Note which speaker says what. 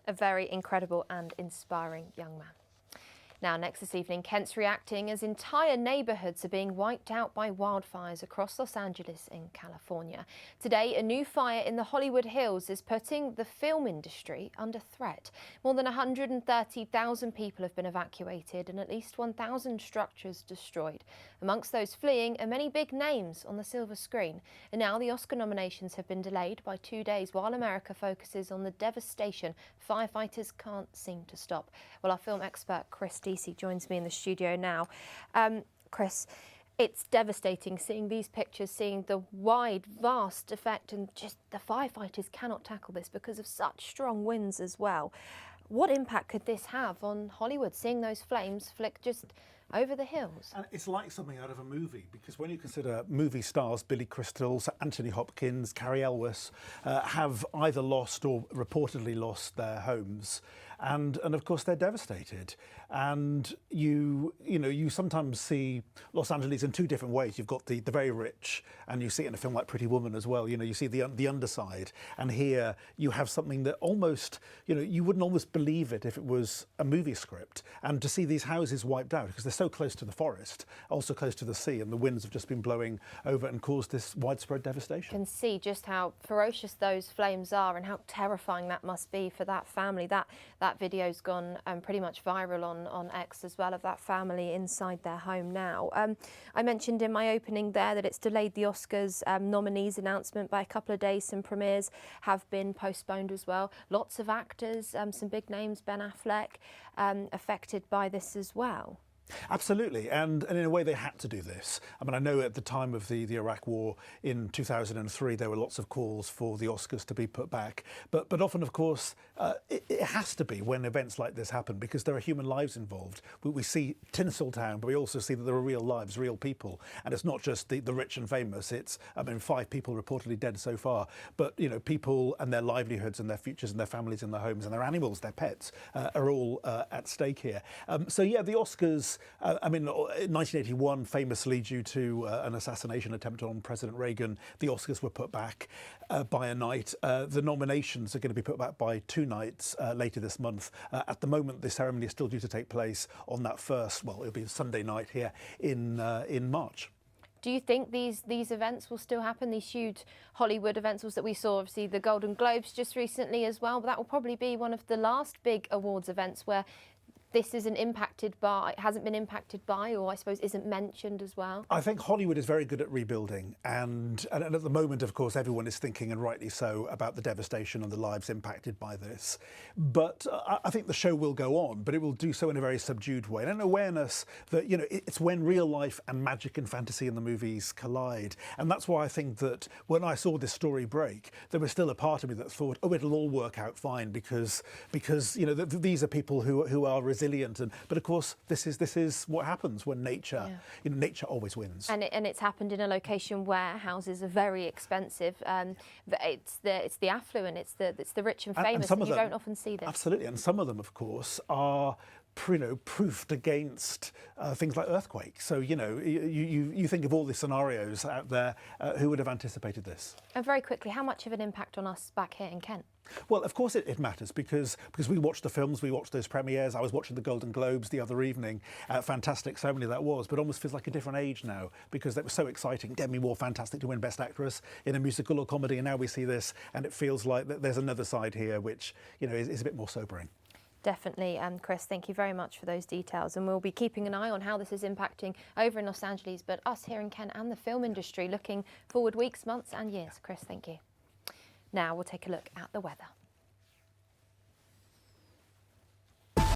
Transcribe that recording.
Speaker 1: A very incredible and inspiring young man. Now, next this evening, Kent's reacting as entire neighbourhoods are being wiped out by wildfires across Los Angeles in California. Today, a new fire in the Hollywood Hills is putting the film industry under threat. More than 130,000 people have been evacuated and at least 1,000 structures destroyed. Amongst those fleeing are many big names on the silver screen. And now the Oscar nominations have been delayed by 2 days while America focuses on the devastation firefighters can't seem to stop. Well, our film expert Chris Deacy joins me in the studio now. Chris, it's devastating seeing these pictures, seeing the wide, vast effect, and just the firefighters cannot tackle this because of such strong winds as well. What impact could this have on Hollywood, seeing those flames flick just over the hills?
Speaker 2: And it's like something out of a movie, because when you consider movie stars, Billy Crystal, Anthony Hopkins, Carrie Elwes, have either lost or reportedly lost their homes, and of course they're devastated. And you sometimes see Los Angeles in two different ways. You've got the very rich, and you see it in a film like Pretty Woman as well. You see the underside, and here you have something that almost, you wouldn't almost believe it if it was a movie script. And to see these houses wiped out because they're so close to the forest, also close to the sea, and the winds have just been blowing over and caused this widespread devastation.
Speaker 1: You can see just how ferocious those flames are and how terrifying that must be for that family. That video's gone pretty much viral on X as well, of that family inside their home now. I mentioned in my opening there that it's delayed the Oscars nominees announcement by a couple of days. Some premieres have been postponed as well. Lots of actors, some big names, Ben Affleck, affected by this as well.
Speaker 2: Absolutely, and in a way they had to do this. I mean, I know at the time of the Iraq War in 2003 there were lots of calls for the Oscars to be put back, but often, of course, it has to be when events like this happen, because there are human lives involved. We see Tinseltown, but we also see that there are real lives, real people, and it's not just the rich and famous. It's, I mean, 5 people reportedly dead so far, but people and their livelihoods and their futures and their families and their homes and their animals, their pets, are all at stake here. So yeah, the Oscars, I mean, in 1981, famously due to an assassination attempt on President Reagan, the Oscars were put back by a night. The nominations are going to be put back by 2 nights later this month. At the moment, the ceremony is still due to take place on that first, well, it'll be Sunday night here in March.
Speaker 1: Do you think these events will still happen, these huge Hollywood events that we saw, obviously the Golden Globes just recently as well, but that will probably be one of the last big awards events where this hasn't been impacted by, or I suppose isn't mentioned as well? I
Speaker 2: think Hollywood is very good at rebuilding, and at the moment, of course, everyone is thinking, and rightly so, about the devastation and the lives impacted by this. But I think the show will go on, but it will do so in a very subdued way, and an awareness that, it's when real life and magic and fantasy in the movies collide. And that's why I think that when I saw this story break, there was still a part of me that thought, oh, it'll all work out fine, because these are people who are resilient. But of course, this is what happens when nature, nature always wins.
Speaker 1: And it's happened in a location where houses are very expensive. It's the affluent, it's the rich and famous, and you don't often see this.
Speaker 2: Absolutely, and some of them, of course, are proofed against things like earthquakes. So, you think of all the scenarios out there, who would have anticipated this?
Speaker 1: And very quickly, how much of an impact on us back here in Kent?
Speaker 2: Well, of course it matters, because we watched the films, we watched those premieres. I was watching the Golden Globes the other evening. Fantastic ceremony that was, but almost feels like a different age now, because that was so exciting. Demi Moore, fantastic to win Best Actress in a musical or comedy, and now we see this, and it feels like there's another side here which, is a bit more sobering.
Speaker 1: Definitely, and Chris, thank you very much for those details, and we'll be keeping an eye on how this is impacting over in Los Angeles, but us here in Kent and the film industry looking forward weeks, months and years. Chris, thank you. Now we'll take a look at the weather.